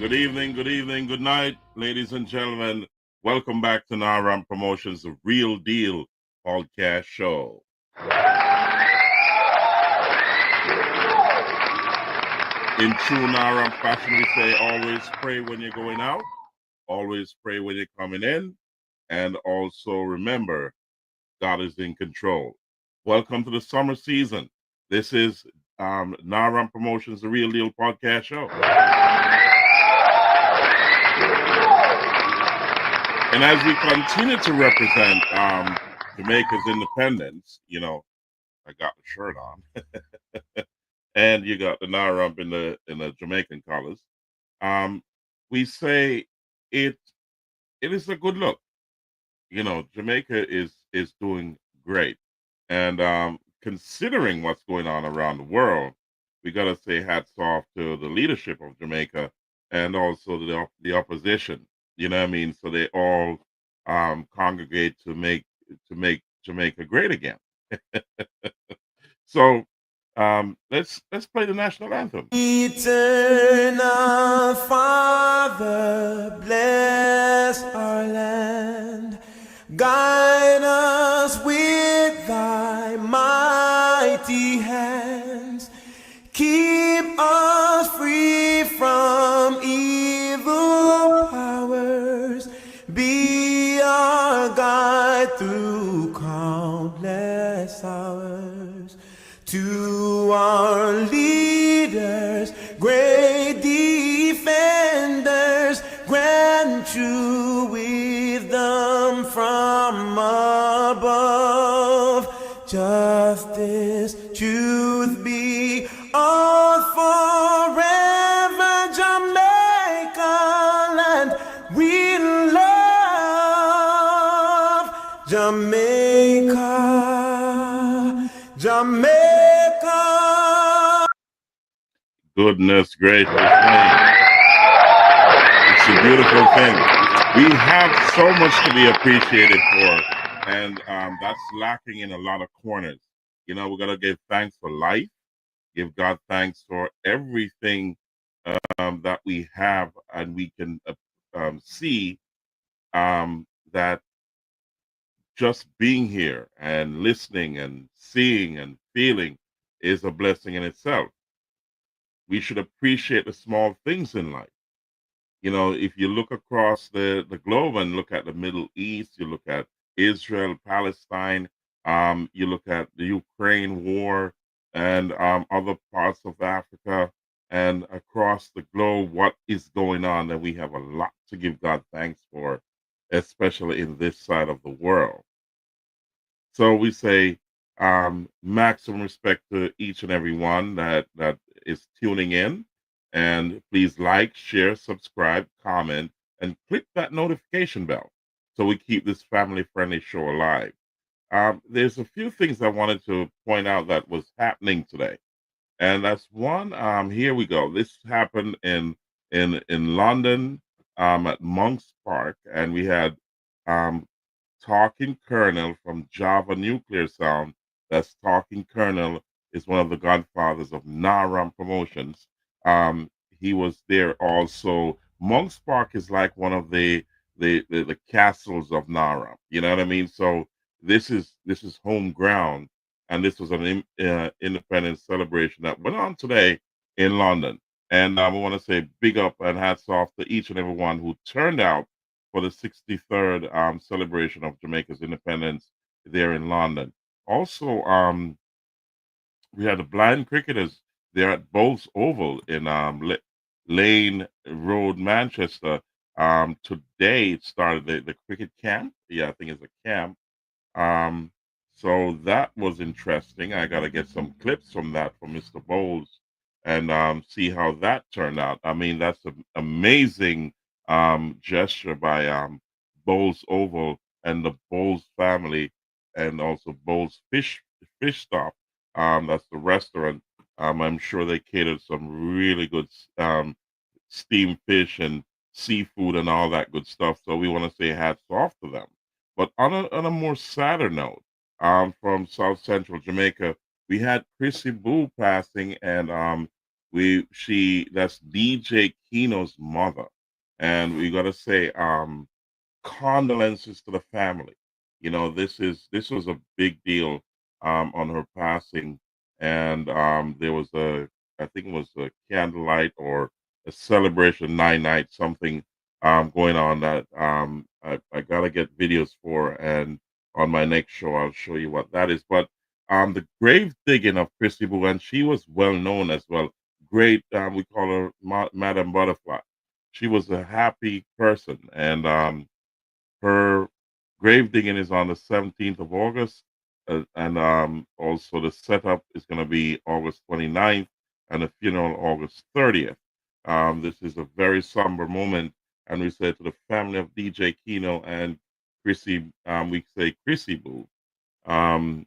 Good evening, good night, ladies and gentlemen. Welcome back to Naram Promotions, the Real Deal podcast show. In true Naram fashion, we say always pray when you're going out, always pray when you're coming in, and also remember, God is in control. Welcome to the summer season. This is Naram Promotions, the Real Deal podcast show. And as we continue to represent Jamaica's independence, I got the shirt on, and you got the Naram in the Jamaican colors. We say it is a good look. Jamaica is doing great, and considering what's going on around the world, we got to say hats off to the leadership of Jamaica and also the opposition. You know what I mean? So they all congregate to make Jamaica great again. So let's play the national anthem. Eternal Father, bless our land. Guide us with thy mighty hands. Keep us free from evil powers. Be our guide through countless hours. To our leaders, great defenders, grant true wisdom from above. Justice, truth be all forever. Jamaica land we love. Jamaica, Jamaica. Goodness gracious me. It's a beautiful thing. We have so much to be appreciated for, and that's lacking in a lot of corners. We got to give thanks for life, give God thanks for everything that we have, and we can see that just being here and listening and seeing and feeling is a blessing in itself. We should appreciate the small things in life. If you look across the globe and look at the Middle East, you look at Israel, Palestine, you look at the Ukraine war and other parts of Africa and across the globe, what is going on, and we have a lot to give God thanks for, especially in this side of the world. So we say maximum respect to each and every one that is tuning in. And please like, share, subscribe, comment, and click that notification bell so we keep this family-friendly show alive. There's a few things I wanted to point out that was happening today. And that's one, here we go. This happened in London at Monk's Park, and we had Talking Colonel from Java Nuclear Sound. That's Talking Colonel is one of the godfathers of Naram Promotions. He was there also. Monk's Park is like one of the castles of Naram. You know what I mean? So this is home ground, and this was an independence celebration that went on today in London. And I want to say big up and hats off to each and every one who turned out for the 63rd celebration of Jamaica's independence there in London. Also, we had the blind cricketers there at Bowles Oval in Lane Road, Manchester. Today it started the cricket camp. Yeah, I think it's a camp. So that was interesting. I got to get some clips from that from Mr. Bowles and see how that turned out. I mean, that's an amazing gesture by Bowles Oval and the Bowles family, and also Bowles Fish Stop. That's the restaurant. I'm sure they catered some really good steamed fish and seafood and all that good stuff. So we want to say hats off to them. But on a more sadder note, from South Central Jamaica, we had Chrissy Boo passing, and That's DJ Kino's mother, and we got to say condolences to the family. This was a big deal on her passing, and there was I think it was a candlelight or a celebration night, something going on that I gotta get videos for, and on my next show I'll show you what that is. But the grave digging of Chrissy Boo, and she was well known as well. Great, we call her Madam Butterfly. She was a happy person, and her grave digging is on the 17th of August, and also the setup is going to be August 29th, and the funeral August 30th. This is a very somber moment, and we say to the family of DJ Kino and Chrissy, we say Chrissy Boo, um,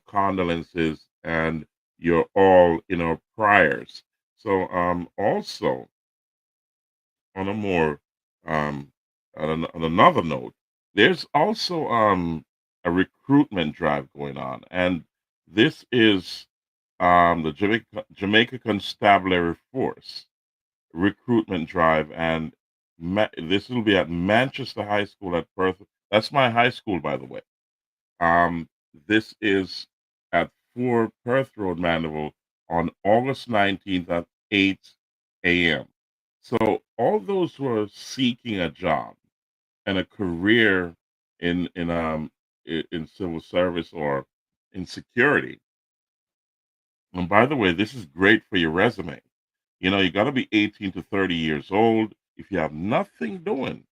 condolences, and you're all in our prayers. So, also on a more on another note, there's also a recruitment drive going on, and this is the Jamaica Constabulary Force recruitment drive, and this will be at Manchester High School at Perth. That's my high school, by the way. This is at 4 Perth Road, Mandeville, on August 19th at 8 a.m. So all those who are seeking a job and a career in civil service or in security. And by the way, this is great for your resume. You got to be 18 to 30 years old. If you have nothing doing,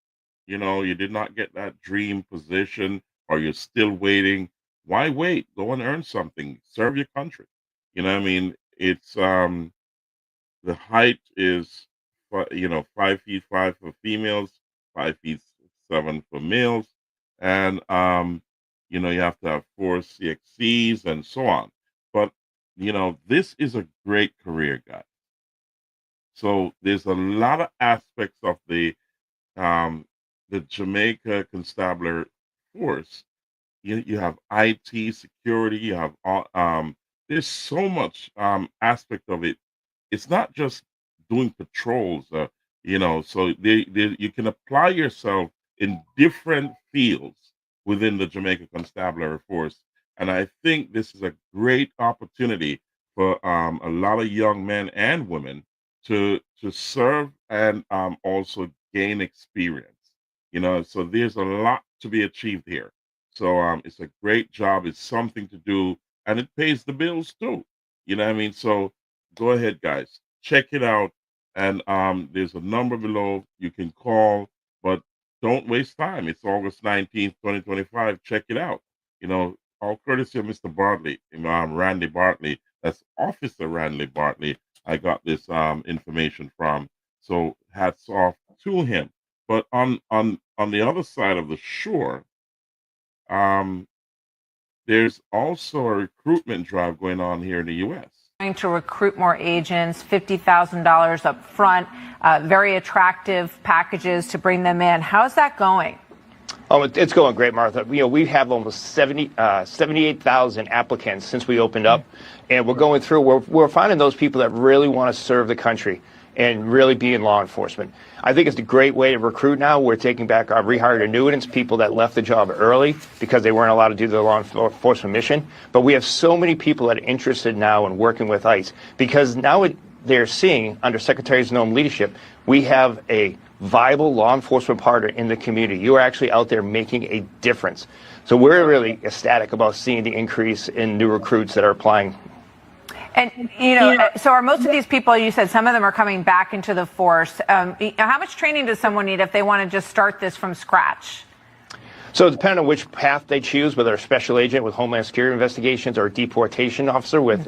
you did not get that dream position or you're still waiting, why wait? Go and earn something. Serve your country. What I mean? It's the height is 5'5" for females, 5'7" for males, and you have to have 4 CXCs and so on. But this is a great career, guys. So there's a lot of aspects of the Jamaica Constabulary Force. You have IT security. You have there's so much aspect of it. It's not just doing patrols, so you can apply yourself in different fields within the Jamaica Constabulary Force. And I think this is a great opportunity for a lot of young men and women to serve and also gain experience. So there's a lot to be achieved here. So it's a great job. It's something to do, and it pays the bills too. You know what I mean? So go ahead, guys, check it out. And there's a number below you can call, but don't waste time. It's August 19th, 2025. Check it out. All courtesy of Mr. Bartley, Randy Bartley. That's Officer Randy Bartley. I got this information from. So hats off to him. But on the other side of the shore, there's also a recruitment drive going on here in the U.S. Trying to recruit more agents, $50,000 up front, very attractive packages to bring them in. How's that going? Oh, it's going great, Martha. We have almost 78,000 applicants since we opened up, and we're going through. We're finding those people that really want to serve the country and really be in law enforcement. I think it's a great way to recruit now. We're taking back our rehired annuitants, people that left the job early because they weren't allowed to do their law enforcement mission. But we have so many people that are interested now in working with ICE because now they're seeing, under Secretary Znome leadership, we have a viable law enforcement partner in the community. You are actually out there making a difference. So we're really ecstatic about seeing the increase in new recruits that are applying. And, so are most of these people, you said some of them are coming back into the force. How much training does someone need if they want to just start this from scratch? So depending on which path they choose, whether a special agent with Homeland Security investigations or a deportation officer with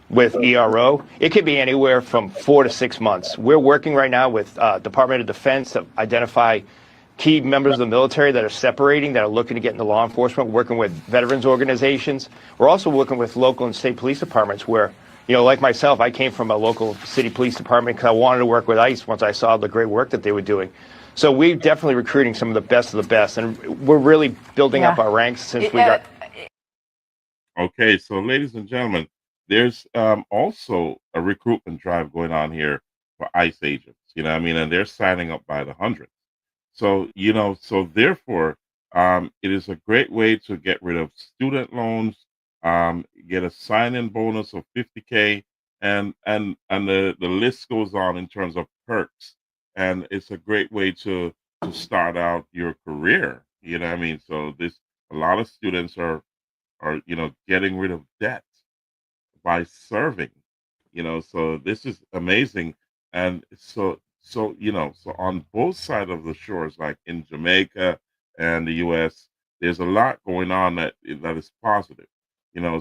ERO, it could be anywhere from 4 to 6 months. We're working right now with Department of Defense to identify key members of the military that are separating, that are looking to get into law enforcement, working with veterans organizations. We're also working with local and state police departments where, like myself, I came from a local city police department because I wanted to work with ICE once I saw the great work that they were doing. So we're definitely recruiting some of the best, and we're really building up our ranks since we got... Okay, so ladies and gentlemen, there's also a recruitment drive going on here for ICE agents. You know what I mean? And they're signing up by the hundreds. So, so therefore, it is a great way to get rid of student loans, get a sign-in bonus of 50K, and the list goes on in terms of perks. And it's a great way to start out your career. You know what I mean? So a lot of students are getting rid of debt by serving. So this is amazing. And so on both sides of the shores, like in Jamaica and the US, there's a lot going on that is positive.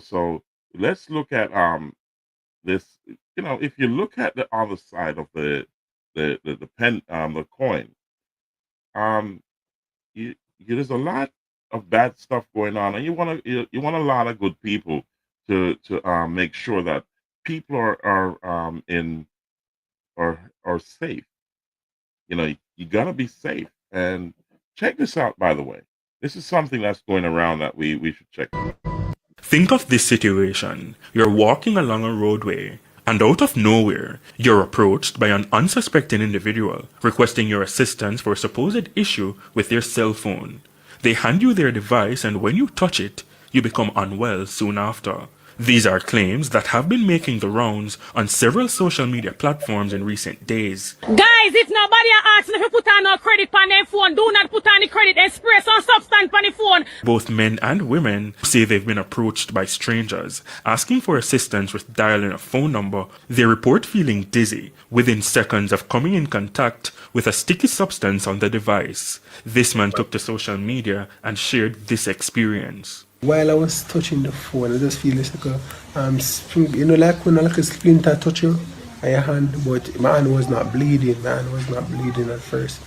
So let's look at this. If you look at the other side of the coin, there's a lot of bad stuff going on, and you want a lot of good people to make sure that people are safe. You gotta be safe. And check this out, by the way. This is something that's going around that we should check out. Think of this situation. You're walking along a roadway, and out of nowhere, you're approached by an unsuspecting individual requesting your assistance for a supposed issue with their cell phone. They hand you their device, and when you touch it, you become unwell soon after. These are claims that have been making the rounds on several social media platforms in recent days. Guys, if nobody asks if you put on no credit on their phone, do not put on the credit and spray some substance on the phone. Both men and women say they've been approached by strangers asking for assistance with dialing a phone number. They report feeling dizzy within seconds of coming in contact with a sticky substance on the device. This man took to social media and shared this experience. While I was touching the phone, I just feel it's like like when like a splinter touch you on your hand, but my hand was not bleeding. My hand was not bleeding at first.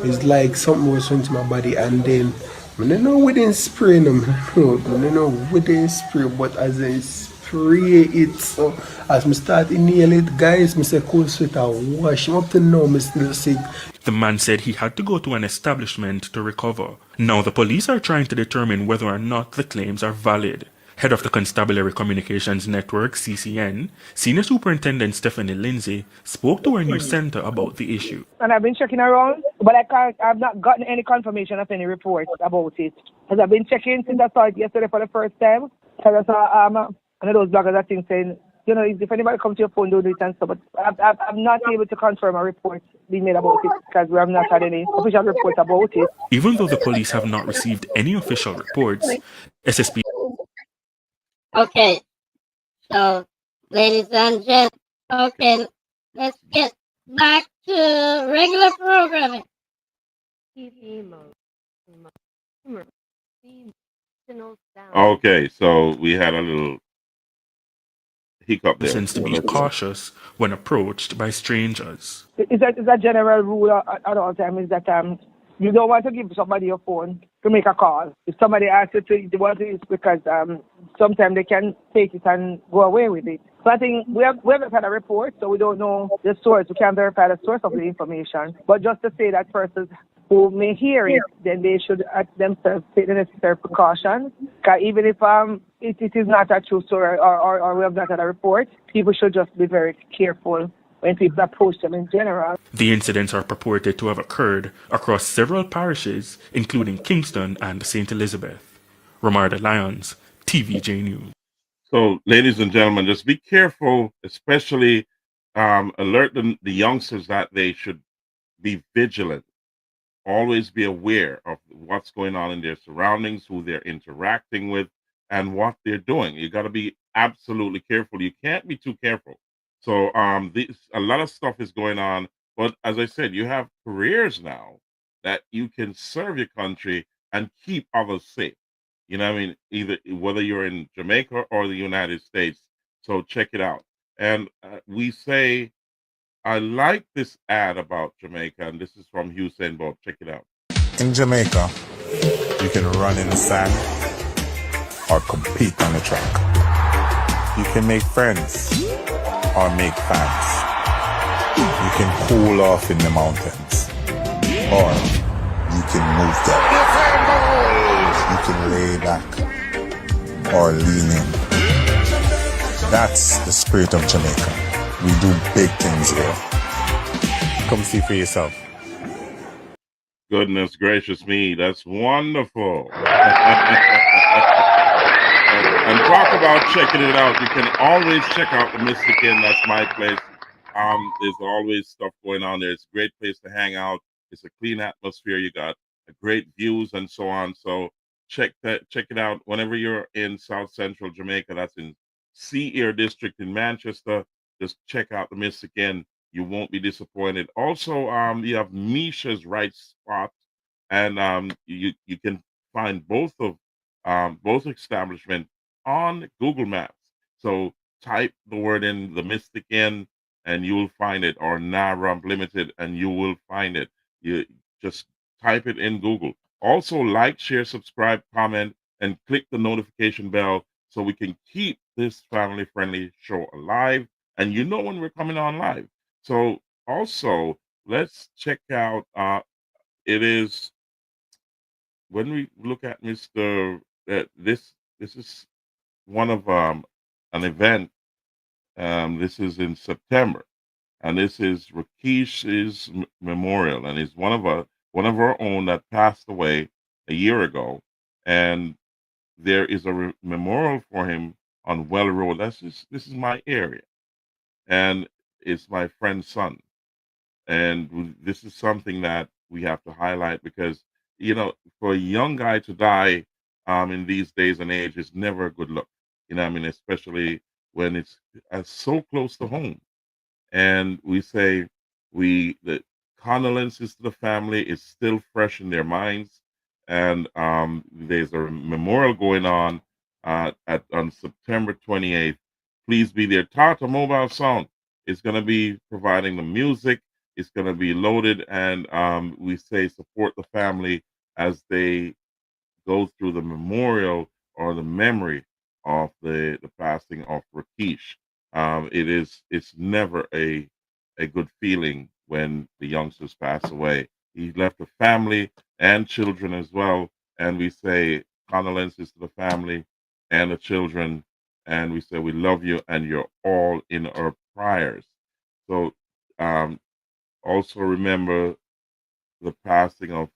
It's like something was into my body, and then I don't know we didn't spray them. We didn't spray, but as I spray it, so as I start inhale it, guys, I say cold sweat, I wash him up to now. I'm still sick. The man said he had to go to an establishment to recover. Now the police are trying to determine whether or not the claims are valid. Head of the Constabulary Communications Network, CCN, Senior Superintendent Stephanie Lindsay, spoke to our news center about the issue. And I've been checking around, but I've not gotten any confirmation of any reports about it. Because I've been checking since I saw it yesterday for the first time. Because I saw one of those bloggers I think saying, if anybody comes to your phone, do this and stuff. But I'm not able to confirm a report being made about it because we have not had any official reports about it. Even though the police have not received any official reports, SSP... Okay, so ladies and gents, okay, let's get back to regular programming. Okay, so we had a little hiccup there. Since to be cautious when approached by strangers. Is that general rule at all times is that you don't want to give somebody your phone to make a call. If somebody asks you to want it, because sometimes they can take it and go away with it. So I think we haven't had a report, so we don't know the source. We can't verify the source of the information. But just to say that persons who may hear it, then they should themselves take the necessary precautions. Because even if it is not a true story or we have not had a report, people should just be very careful when people approach them in general. The incidents are purported to have occurred across several parishes, including Kingston and St. Elizabeth. Romarda Lyons, TVJ News. So, ladies and gentlemen, just be careful, especially alert the youngsters that they should be vigilant. Always be aware of what's going on in their surroundings, who they're interacting with, and what they're doing. You got to be absolutely careful. You can't be too careful. So a lot of stuff is going on. But as I said, you have careers now that you can serve your country and keep others safe. You know what I mean? Either whether you're in Jamaica or the United States. So check it out. And we say, I like this ad about Jamaica, and this is from Usain Bolt. Check it out. In Jamaica, you can run in the sand or compete on the track. You can make friends or make fans. You can cool off in the mountains, or you can move them. You can lay back or lean in. That's the spirit of Jamaica. We do big things here. Come see for yourself. Goodness gracious me, that's wonderful. And talk about checking it out. You can always check out the Mystic Inn. That's my place. There's always stuff going on there. It's a great place to hang out. It's a clean atmosphere. You got great views and so on. So check it out whenever you're in South Central Jamaica. That's in Sea Air District in Manchester. Just check out the Mystic Inn. You won't be disappointed. Also, you have Misha's Right Spot, and you can find both establishments on Google Maps. So type the word in the Mystic Inn and you will find it, or Narump Limited, and you will find it. You just type it in Google. Also, like, share, subscribe, comment, and click the notification bell so we can keep this family-friendly show alive. And you know when we're coming on live. So also, let's check out. It is when we look at Mr. This is one of an event. This is in September, and this is Rakesh's memorial, and he's one of our own that passed away a year ago, and there is a memorial for him on Well Road. This is my area, and it's my friend's son, and this is something that we have to highlight because for a young guy to die in these days and age is never a good look. I mean, especially when it's so close to home. And we say the condolences to the family is still fresh in their minds, and there's a memorial going on on September 28th. Please be there. Tata Mobile Sound is going to be providing the music. It's going to be loaded, and we say support the family as they go through the memorial or the memory of the passing of Rakesh. It's never a good feeling when the youngsters pass away. He left a family and children as well, and we say condolences to the family and the children, and we say we love you and you're all in our prayers. So also remember the passing of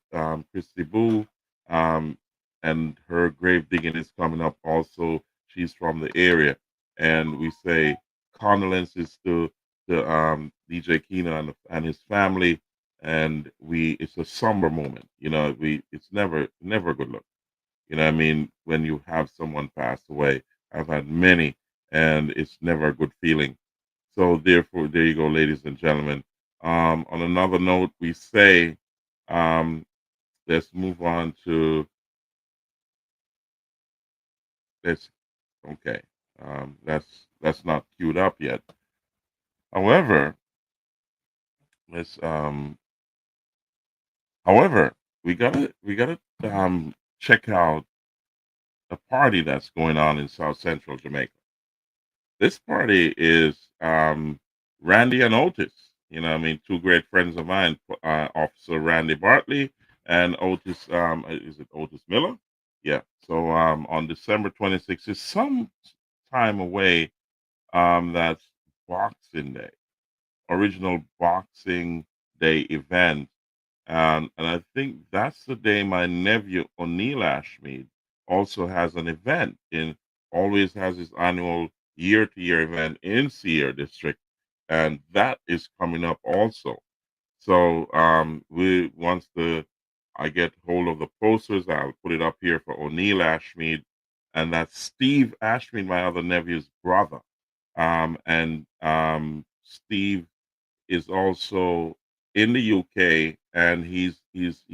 Christy Boo, and her grave digging is coming up also. She's from the area, and we say condolences to DJ Keena and his family. And it's a somber moment. It's never a good look. I mean, when you have someone pass away, I've had many, and it's never a good feeling. So therefore, there you go, ladies and gentlemen. On another note, we say, let's move on to this. Okay, that's not queued up yet. However, let's however we gotta check out a party that's going on in South Central Jamaica. This party is Randy and Otis. I mean, two great friends of mine, Officer Randy Bartley and Otis. Is it Otis Miller? Yeah. So on December 26th is some time away. That's Boxing Day, original Boxing Day event. And I think that's the day my nephew O'Neill Ashmead also has an event always has his annual year-to-year event in Sierra District, and that is coming up also. So once I get hold of the posters, I'll put it up here for O'Neill Ashmead, and that's Steve Ashmead, my other nephew's brother. And Steve is also in the UK, and he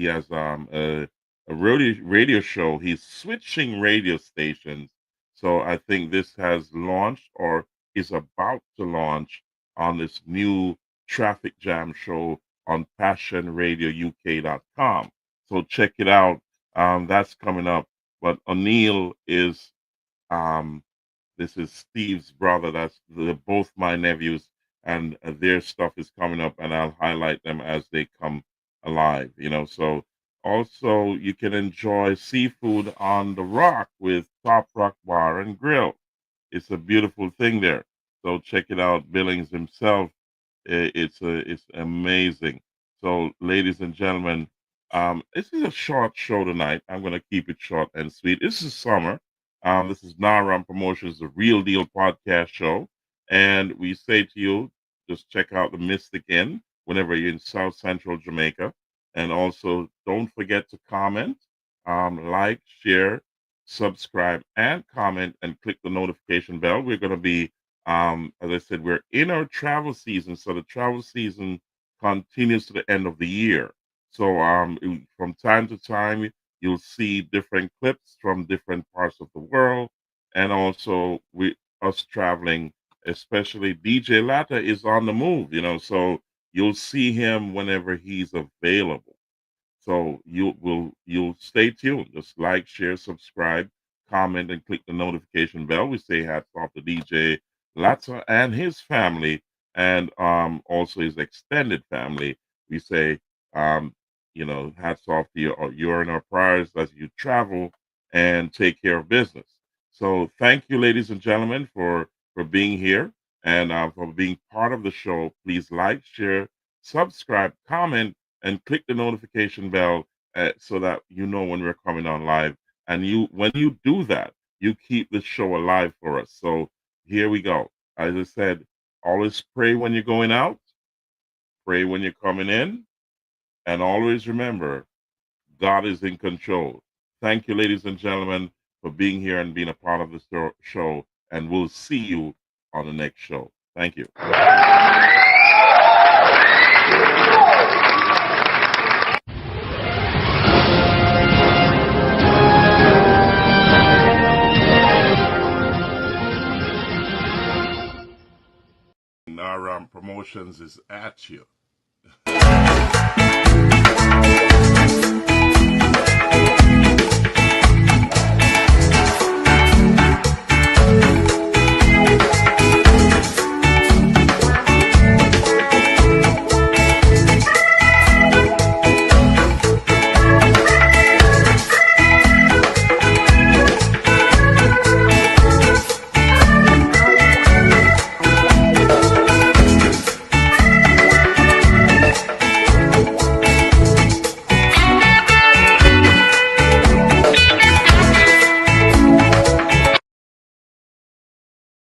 has a radio show. He's switching radio stations, so I think this has launched or is about to launch on this new traffic jam show on passionradiouk.com. So check it out. That's coming up. But O'Neill is this is Steve's brother. Both my nephews, and their stuff is coming up, and I'll highlight them as they come alive. So also you can enjoy seafood on the Rock with Top Rock Bar and Grill. it's a beautiful thing there. So check it out. Billings himself, it's amazing. So, ladies and gentlemen, this is a short show tonight. I'm going to keep it short and sweet. This is summer. This is Naram Promotions, the Real Deal podcast show. And we say to you, just check out the Mystic Inn whenever you're in South Central Jamaica. And also, don't forget to comment, like, share, subscribe, and comment, and click the notification bell. We're going to be, as I said, we're in our travel season. So the travel season continues to the end of the year. So from time to time, you'll see different clips from different parts of the world, and also us traveling. Especially DJ Latta is on the move, so you'll see him whenever he's available. So you'll stay tuned. Just like, share, subscribe, comment, and click the notification bell. We say hats off to DJ Latta and his family, and also his extended family. We say hats off to you. You're in our prayers as you travel and take care of business. So thank you, ladies and gentlemen, for being here and for being part of the show. Please like, share, subscribe, comment, and click the notification bell so that you know when we're coming on live. And when you do that, you keep the show alive for us. So here we go. As I said, always pray when you're going out, pray when you're coming in, and always remember, God is in control. Thank you, ladies and gentlemen, for being here and being a part of the show. And we'll see you on the next show. Thank you. Naram Promotions is at you.